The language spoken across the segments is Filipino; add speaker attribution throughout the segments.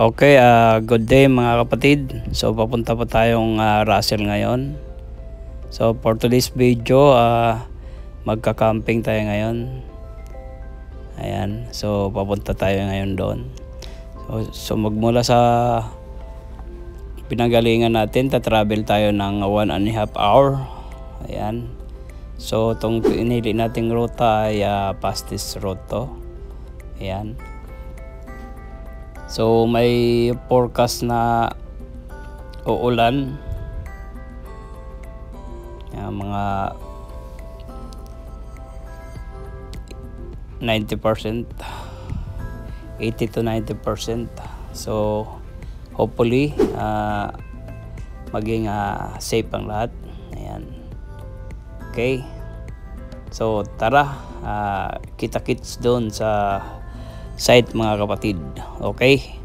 Speaker 1: Okay, good day mga kapatid. So papunta po tayong Russell ngayon. So for today's video, magka-camping tayo ngayon. Ayan, so papunta tayo ngayon doon. So magmula sa pinanggalingan natin, ta-travel tayo ng 1.5 hour. Ayan. So itong pinili nating ruta ay Pastis Road to. Ayan. So may forecast na uulan. Mga 90%, 80 to 90%. So hopefully maging safe ang lahat. Ayan. Okay. So tara, kita-kits doon sa site mga kapatid. Okay.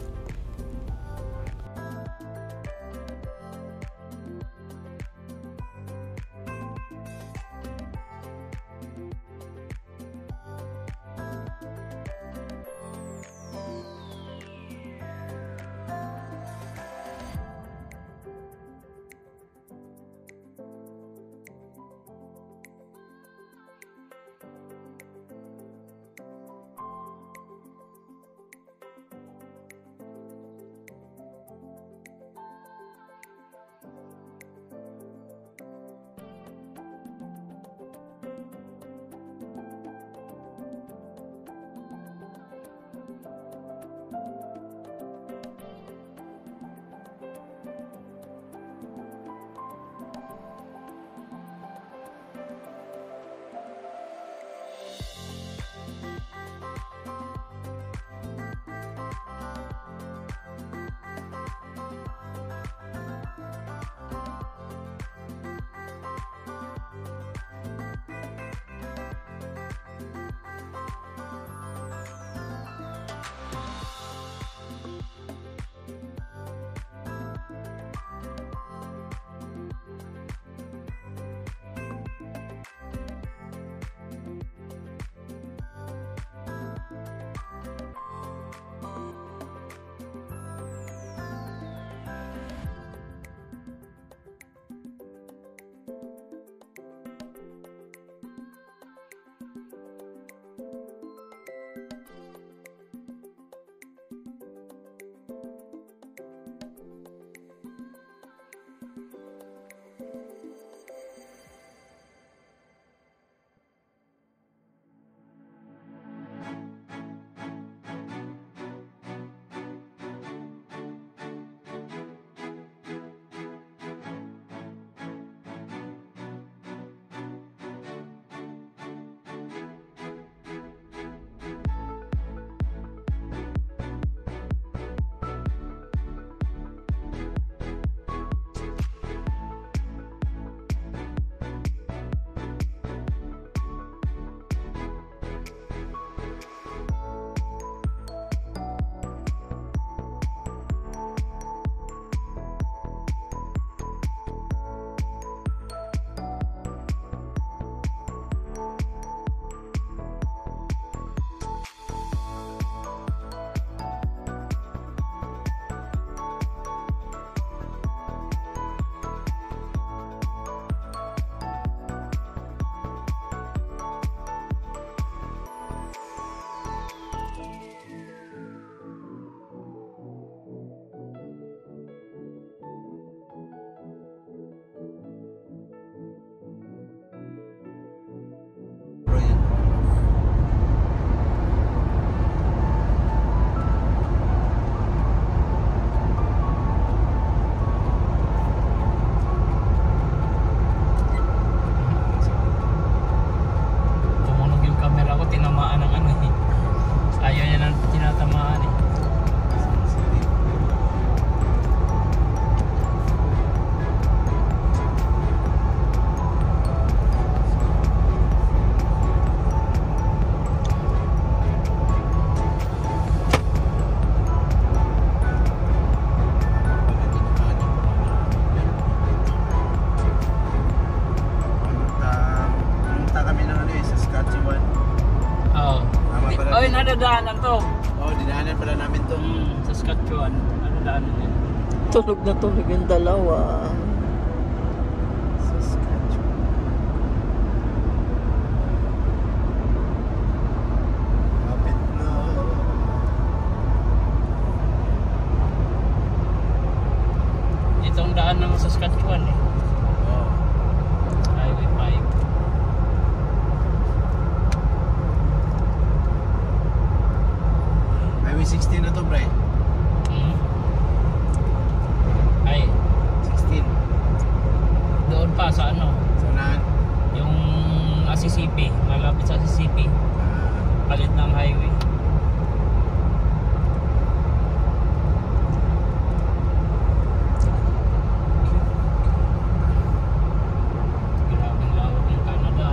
Speaker 1: nadaanan to.
Speaker 2: Oo, dinaanan pala namin to.
Speaker 1: Saskatchewan. Ano daanan yan?
Speaker 3: Tulog na tulog yung dalawa.
Speaker 2: Saskatchewan. Kapit na.
Speaker 1: Ito ang daan ng Saskatchewan eh.
Speaker 2: Oo.
Speaker 1: Highway 5.
Speaker 2: Highway 16 na to, Bray.
Speaker 1: Ay,
Speaker 2: 16.
Speaker 1: doon pa sa ano,
Speaker 2: Saan?
Speaker 1: yung Mississippi, malapit sa Mississippi, palit ng highway. Grabing lawak ng Canada.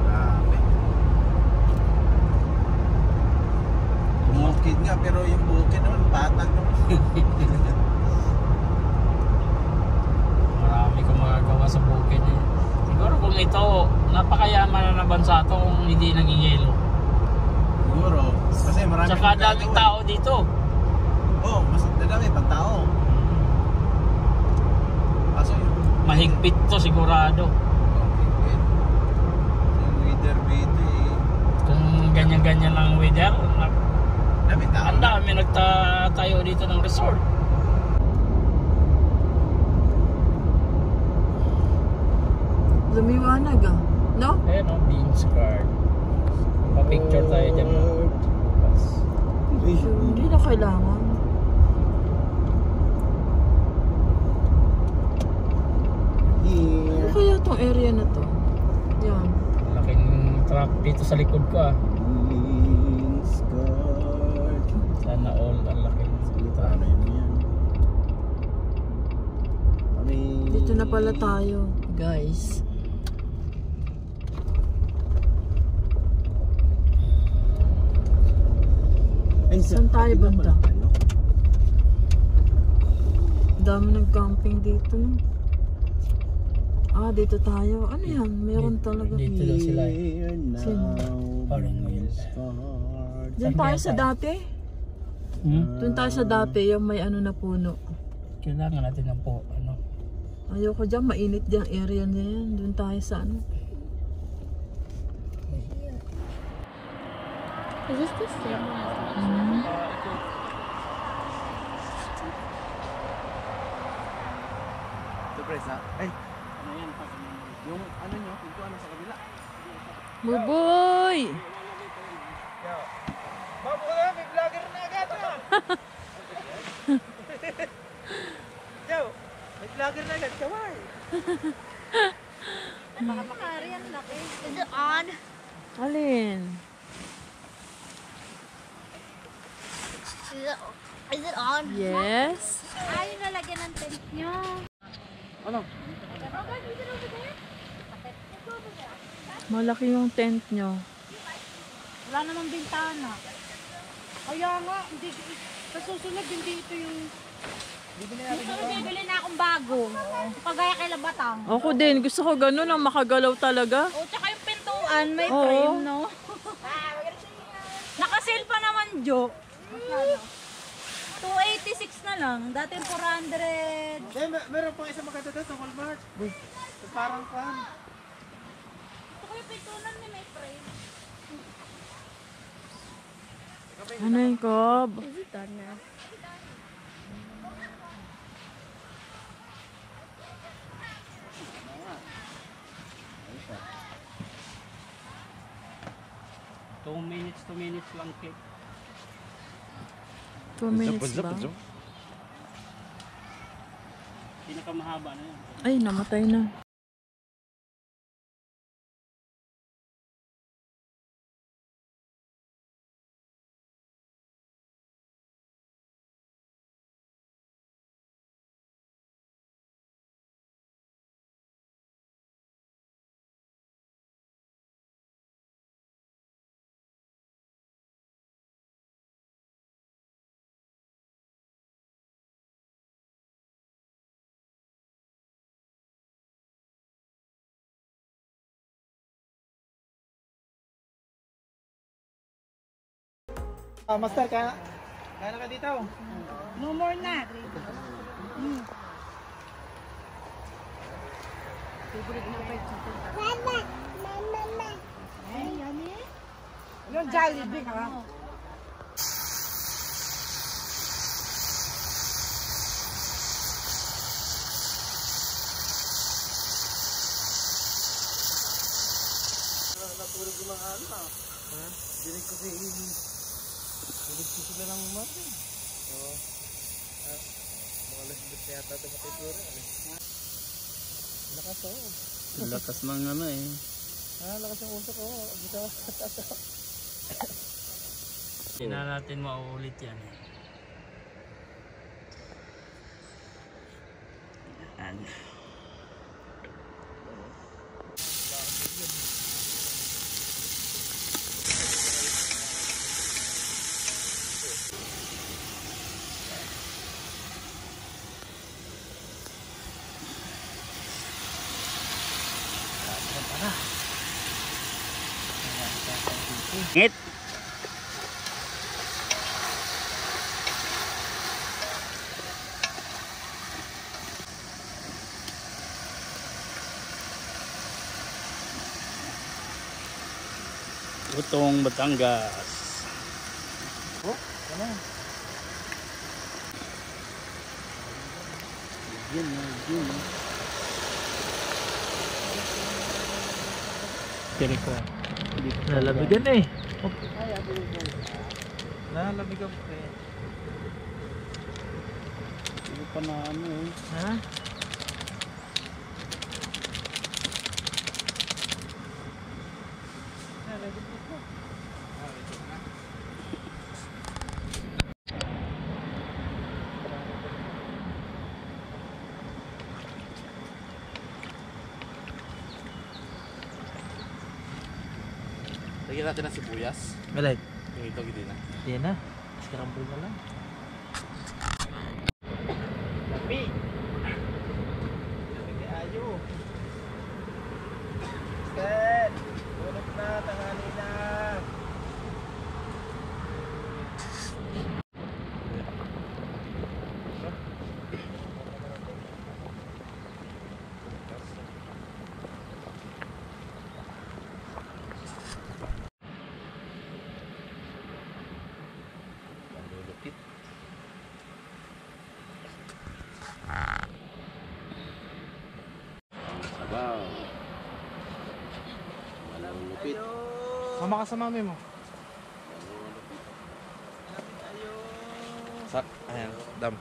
Speaker 2: Grabe. Bukid nga, pero yung bukid naman, patag naman.
Speaker 1: Marami kang magagawa sa bukid eh. Siguro kung ito, napakayaman na ng bansa to kung hindi naging-yelo.
Speaker 2: Siguro. Kasi marami
Speaker 1: Tsaka daming tao dito.
Speaker 2: Oo, mas dadami pag tao. Kaso yung
Speaker 1: Mahigpit to sigurado.
Speaker 2: yung weather dito eh.
Speaker 1: Kung ganyan-ganyan lang ang weather,
Speaker 2: Dami tao.
Speaker 1: ang dami nagtatayo dito ng resort.
Speaker 3: Lumiwanag ah. No?
Speaker 1: Ayan o, beans card. Pa-picture tayo dyan.
Speaker 3: Hindi na kailangan. Ano kaya tong area na to? Yan.
Speaker 1: Laking truck dito sa likod ko ah.
Speaker 2: Beans card.
Speaker 1: Sana all, ang laking
Speaker 2: Ano yun yan? Kami...
Speaker 3: Dito na pala tayo, guys.
Speaker 2: Ay,
Speaker 3: Saan tayo
Speaker 2: dito
Speaker 3: banda?
Speaker 2: pala tayo.
Speaker 3: Dami nag-camping dito. Ah, dito tayo. Ano yan? Meron talaga.
Speaker 1: Dito daw sila eh.
Speaker 2: Here now,
Speaker 1: Parang
Speaker 2: beans
Speaker 1: ngayon.
Speaker 2: card.
Speaker 3: Diyan tayo sa dati. Doon tayo sa dati, yung may ano na puno.
Speaker 1: Kailangan natin ng po, ano.
Speaker 3: Ayoko dyan, mainit dyan area na yan. Doon tayo sa ano.
Speaker 4: Is this the same one as last
Speaker 2: Surprise ha? Ay, yung ano nyo, pintuan sa kabila.
Speaker 3: Buboy!
Speaker 2: Bago na, may vlogger na agad. Yo, may vlogger na agad. Kaway.
Speaker 4: Is it on?
Speaker 3: Alin?
Speaker 4: Is it on?
Speaker 3: Yes?
Speaker 4: Ayun nalagyan ng tent nyo.
Speaker 2: Ano?
Speaker 3: Malaki yung tent nyo.
Speaker 4: Wala namang bintana. Kaya nga, hindi, sa susunod hindi ito yung... Bibili na akong bago. Pagaya kay Labatang.
Speaker 3: Ako din, gusto ko ganun ang makagalaw talaga.
Speaker 4: O, tsaka yung pintuan, may
Speaker 3: Oo.
Speaker 4: frame, no? Nakasil pa naman, Jo. 286 na lang. Dati 400.
Speaker 2: Meron pang isang maganda doon sa Walmart. Parang kan.
Speaker 4: Ito ko yung pintuan ni may frame.
Speaker 3: Ano yung Cob?
Speaker 4: Is it done na?
Speaker 1: Two minutes lang click.
Speaker 3: 2 minutes ba?
Speaker 1: Pinakamahaba na yan.
Speaker 3: Ay, namatay na.
Speaker 2: Master, kaya na ka dito.
Speaker 4: No more na. Yung Jollibee ka.
Speaker 2: Natulog ko mga ano ah. Ha? Dinig ko sila ng mati. Oo. Mga lasbit na yata ito matipura. Lakas oh.
Speaker 1: Lakas ng ano eh.
Speaker 2: Lakas ng usok oh.
Speaker 1: Hindi na natin mauulit yan eh. Yan. Ngit. Utong Batangas.
Speaker 2: Oh, ano?
Speaker 1: Yun. Kiri ko.
Speaker 2: Nalamigan eh. Nalamigan po eh.
Speaker 1: Hindi pa na ano eh.
Speaker 2: Ha?
Speaker 5: Lagyan natin ng sibuyas.
Speaker 2: Malay.
Speaker 5: Yung ito, hindi na.
Speaker 2: Yan na. Scramble na lang. Lami! Lami ayo. Stan! Tulog na, tanghali na.
Speaker 5: Lulupit. Sabaw. Walang lupit.
Speaker 2: Mama ka sa mami mo.
Speaker 5: Sak, ayan, dam.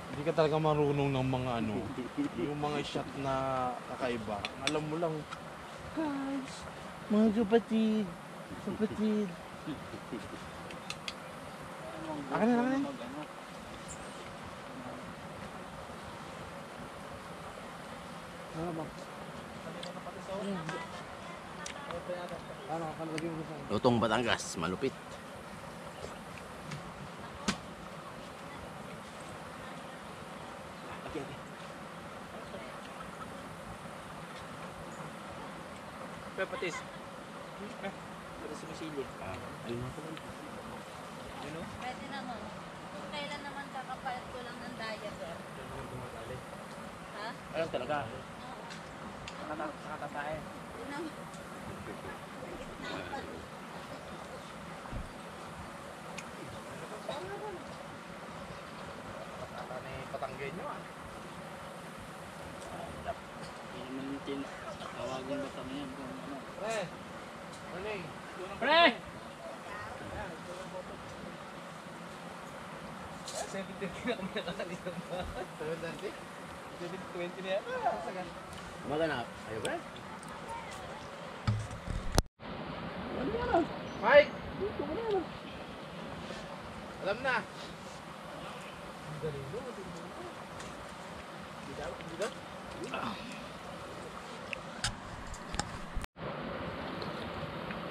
Speaker 2: Hindi ka talaga marunong ng mga ano, yung mga shot na kakaiba. Alam mo lang, guys, mga kapatid. Akin na.
Speaker 5: Lutong Batangas, malupit.
Speaker 2: Pepatis. Pero sumisili.
Speaker 5: Ayun na.
Speaker 4: Pwede naman. Kung kailan naman kakapayat ko lang ng diaper. Ha?
Speaker 5: Ayun talaga.
Speaker 2: Nakatasain.
Speaker 4: Yun naman.
Speaker 2: Kata ni Patanggay nyo ah.
Speaker 1: Hindi naman tawagin ba kami yan kung ano.
Speaker 2: Pre! Morning!
Speaker 1: Pre!
Speaker 2: 7:30 na kami nakakalitan ba? 7:30? 7:20 na yata.
Speaker 5: Umaga na. Ayaw ba?
Speaker 2: Mike! Alam na! Ang galing mo. Hindi.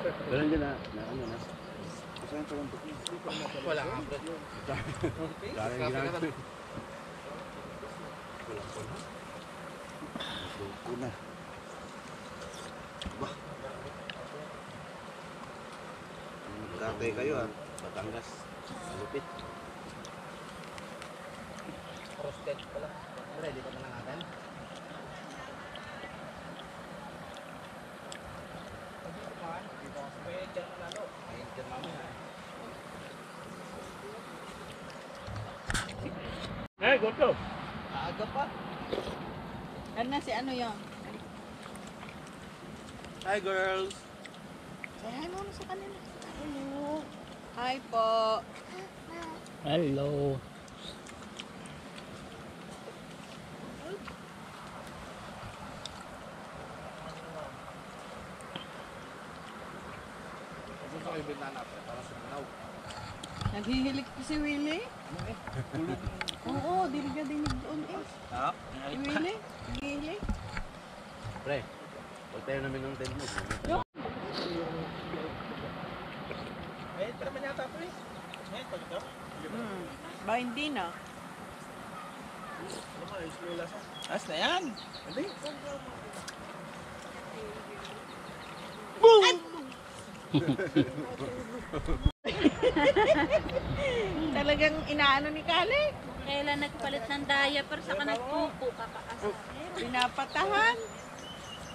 Speaker 5: Ganun din na ano na.
Speaker 2: Wala nga, bro.
Speaker 5: Galing ginagawa. Luko na. Norte kayo ha. Batangas. Malupit. Roasted pala. Ready pa na natin.
Speaker 2: Hey, go.
Speaker 3: Aga pa. Ano na si ano yun?
Speaker 2: Hi, girls.
Speaker 3: Say hi muna sa kanila. Hello. Hi po.
Speaker 1: Hello.
Speaker 2: Gusto kayo bintana para sa manaw.
Speaker 3: Naghihilik po si Willie? Oo, dili ka dinig doon eh.
Speaker 2: Ha?
Speaker 3: Si Willie? Naghihilik?
Speaker 5: Pre, huwag tayo namin ng tent mo.
Speaker 2: Eh, tara man yata pre. Eh, pagka.
Speaker 3: Ba hindi na?
Speaker 2: Ano ka, slow lasa. As na yan. Hindi.
Speaker 3: Talagang inaano ni Kale?
Speaker 4: Kailan nagpalit ng diaper, saka nagpupo ka pa kasi.
Speaker 3: Pinapatahan?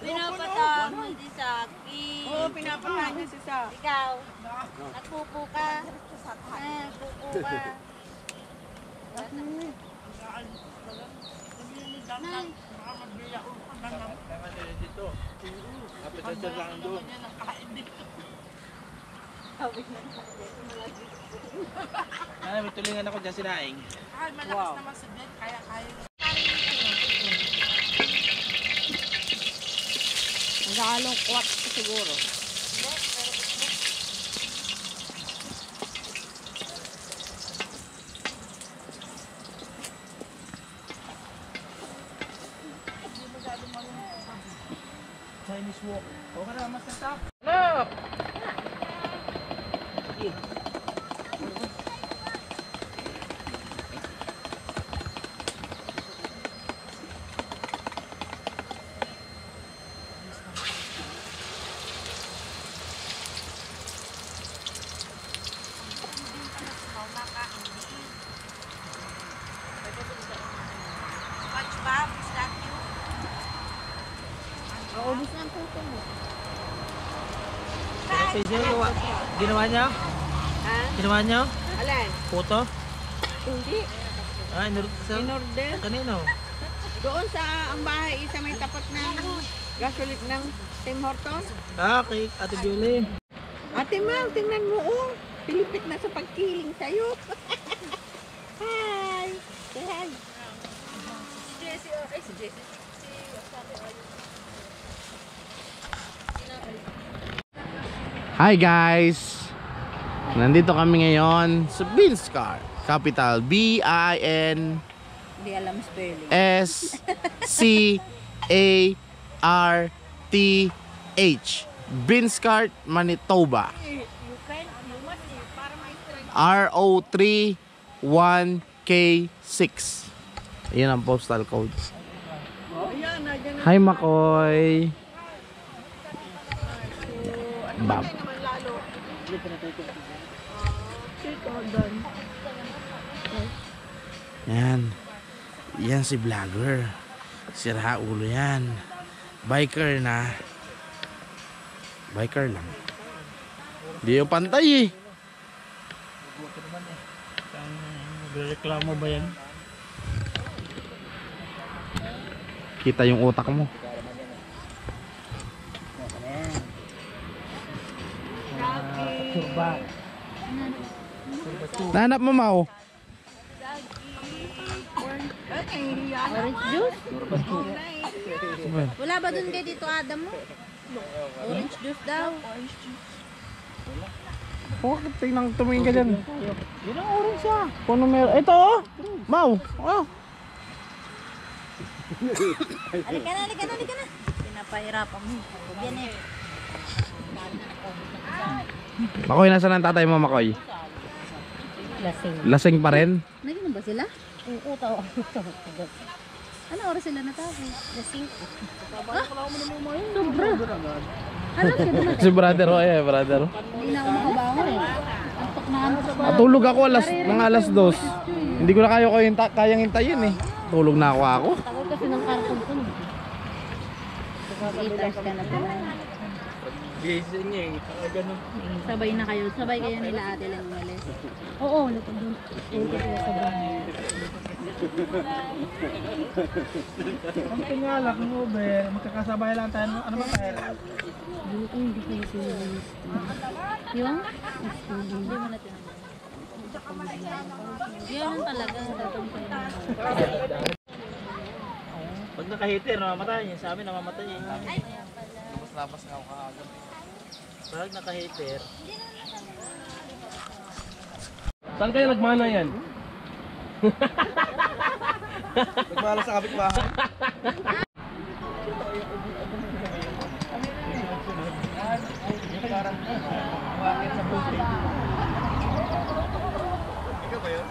Speaker 4: Pinapatahan mo di sa akin.
Speaker 3: Oo, pinapatahan niya si Sa.
Speaker 4: Ikaw, nagpupo ka. Nagpupo ka. Nay,
Speaker 2: Kaya nila dito. Kapit sa sir lang doon. May tulingan ako dyan sinaing.
Speaker 3: Wow. Nagaalong kwat siguro.
Speaker 2: Chinese walk. O ka na, mas nasa.
Speaker 4: SpongeBob, is that you?
Speaker 3: Naubos na ang puto mo.
Speaker 2: Ginawa niya?
Speaker 3: Ha?
Speaker 2: Ginawa niya?
Speaker 3: Alin?
Speaker 2: Puto?
Speaker 3: Hindi.
Speaker 2: Ah,
Speaker 3: In-order.
Speaker 2: kanino?
Speaker 3: Doon sa ang bahay, isa may tapat ng gasoline ng Tim Hortons.
Speaker 2: Ah, kay Ate Julie.
Speaker 3: Ate Mal, tingnan mo oh. Pilipit na sa pagkiling sa'yo. Hi! Say hi.
Speaker 4: Si Jessie, ay si Jessie.
Speaker 2: Hi guys! Nandito kami ngayon sa Binscar. Capital B-I-N
Speaker 3: Hindi alam spelling.
Speaker 2: S-C-A-R-T-H Binscart, Manitoba. RO31K6. Ayan ang postal code. Hi Makoy. Bab. Yan. Yan si vlogger. Sira ulo yan. Biker na. Biker lang. Di yung pantay eh.
Speaker 1: Reklamo ba yan?
Speaker 2: Kita yung utak mo. Nahanap mo, Mau?
Speaker 4: Orange juice? Wala ba dun kay dito Adam mo? Orange juice daw.
Speaker 2: Oh, tingnan, tumingin ka dyan. Yun ang orange siya. Kung meron. Ito oh! Mau! Oh!
Speaker 4: Halika na, halika na, halika na. Pinapahirapan mo. Yan eh.
Speaker 2: Makoy, nasaan ang tatay mo, Makoy?
Speaker 4: Lasing.
Speaker 2: Lasing pa rin?
Speaker 4: Naging ba sila? Oo, tao. Ano oras sila natapos? Lasing. Sobra. Alam ka naman.
Speaker 2: Si brother, oh, eh, brother.
Speaker 4: Hindi na ako makabangon. Antok na antok na.
Speaker 2: Natulog ako mga alas 2. Hindi ko na kayang hintayin eh. Tulog na ako.
Speaker 4: Tagal kasi ng karton ko. 8 hours ka na pala.
Speaker 1: Gising niya eh. Ganun.
Speaker 4: Sabay na kayo. Sabay kayo nila ate lang umalis. Oo, lupag doon. Thank you sa bahay.
Speaker 6: Ang tingalak mo, Ber. Magkakasabay lang tayo. Ano ba tayo?
Speaker 4: Hindi ko hindi ko sinabi. Yung? Hindi mo na tinanong. Yan talaga.
Speaker 6: Pag naka-heater, namamatay. Sa amin, namamatay.
Speaker 2: Labas nga ako kaagad.
Speaker 6: Pag naka-heater.
Speaker 5: Saan kayo nagmana yan?
Speaker 2: Nagmala sa kapitbahay. Ikaw ba yun?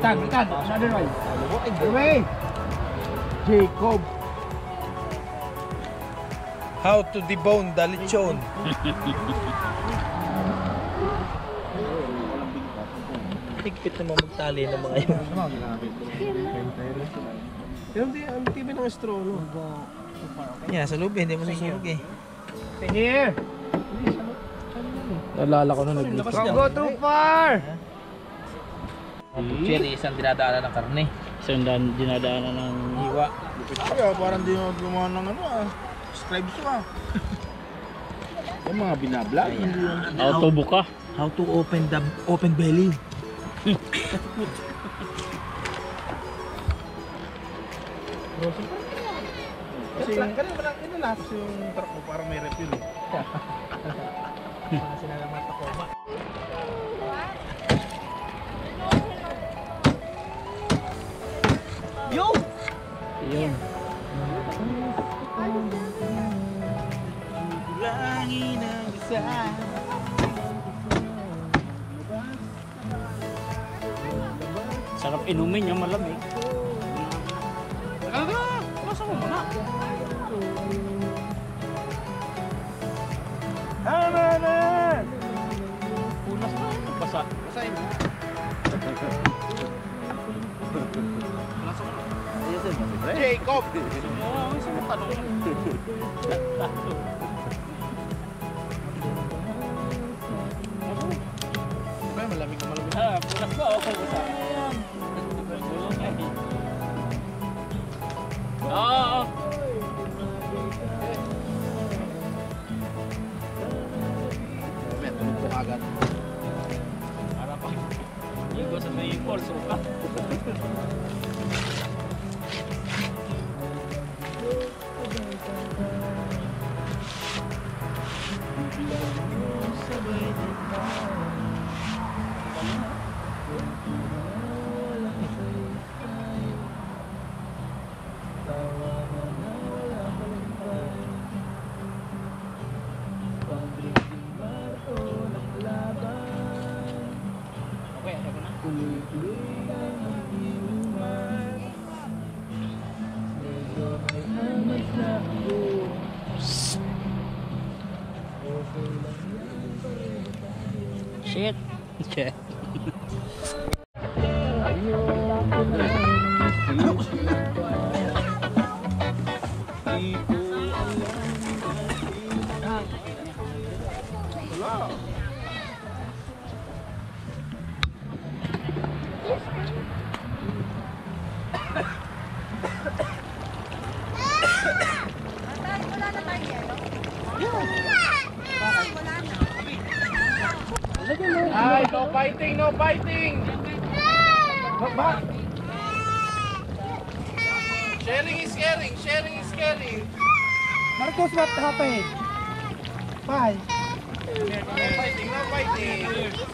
Speaker 6: Baliktad. Another one. Anyway. Jacob.
Speaker 2: How to debone the lechon.
Speaker 6: Higpit naman magtali ng mga yun.
Speaker 2: Pero ang TV ng straw, no?
Speaker 6: Yeah, sa loob hindi mo susunog eh.
Speaker 2: Here! Naalala ko na nag-glitch. Don't go too far!
Speaker 6: Cherry, isang dinadaanan ng karne.
Speaker 1: Isang dinadaanan ng
Speaker 6: Hiwa.
Speaker 2: Kaya parang di mo gumawa ng scribes ko Yung mga binablog, hindi yung...
Speaker 1: autobuka.
Speaker 6: How to open belly.
Speaker 2: Kasi kanina mo lang inalatas yung truck mo para may refill eh.
Speaker 6: Mga sinalamat ako. Yo!
Speaker 1: Yun.
Speaker 6: Langin ang isa.
Speaker 1: Sarap inumin yung malamig.
Speaker 6: Masa mo muna?
Speaker 1: Punas na yun. Basa.
Speaker 2: Basahin mo. Jacob! Diba malamig na malamig?
Speaker 1: Punas ba? Okay, basa. Oo.
Speaker 2: May tulog ko agad.
Speaker 1: Para pa. Igo sa may balls. Suka. Okay, ako na. Shit. Shit.
Speaker 2: Ay, no fighting, no fighting! Sharing is caring, sharing is caring.
Speaker 6: Marcos, what happened? Why?
Speaker 2: No fighting, no fighting.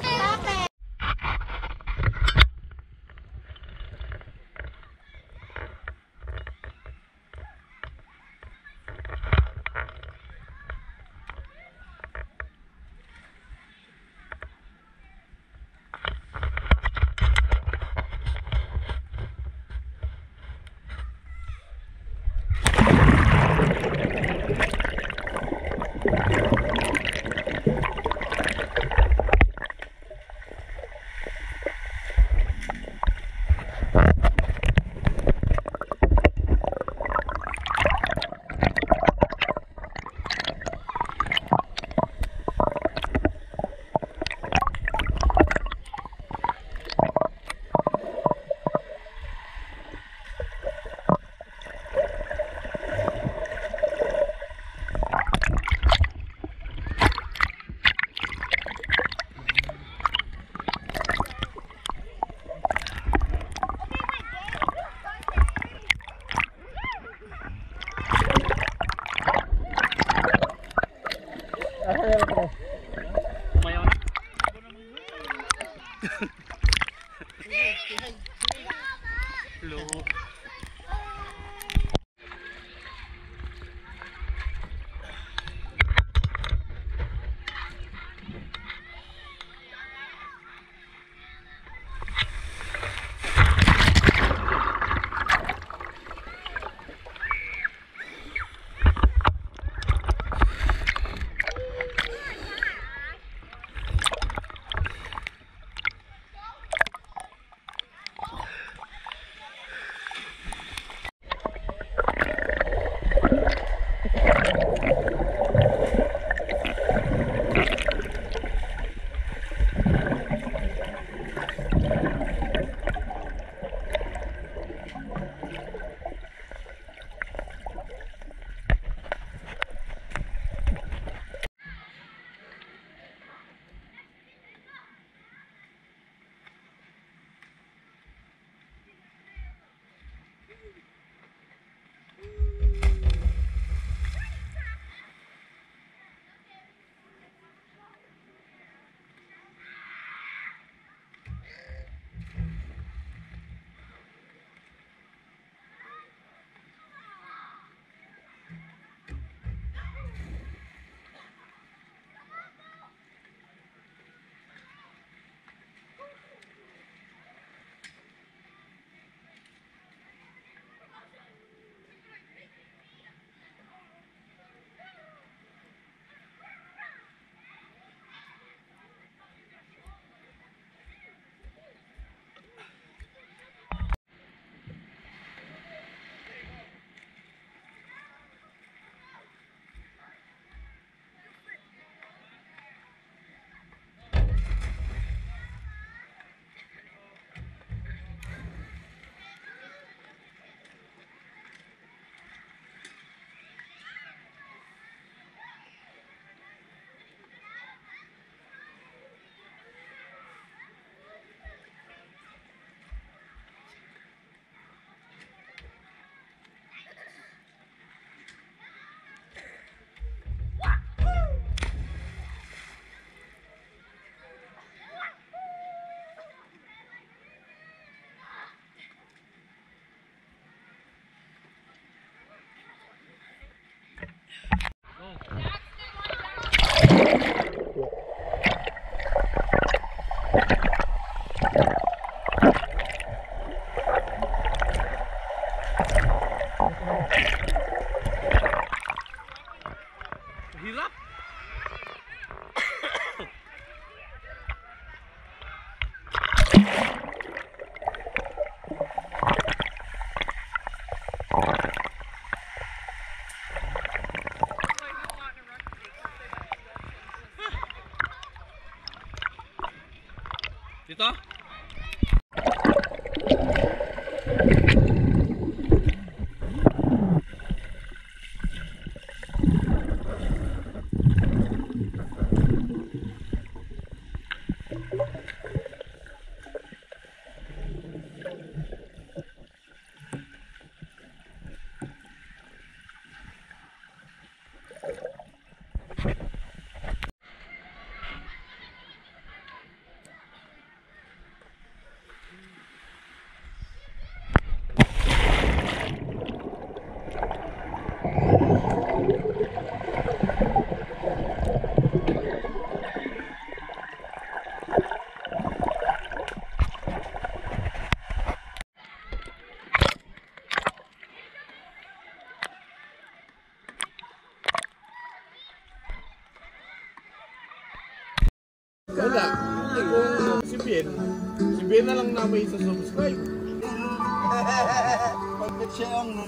Speaker 2: Dito? Wala. Kung si Ben na lang namin isa subscribe.
Speaker 6: Pagkat siya ang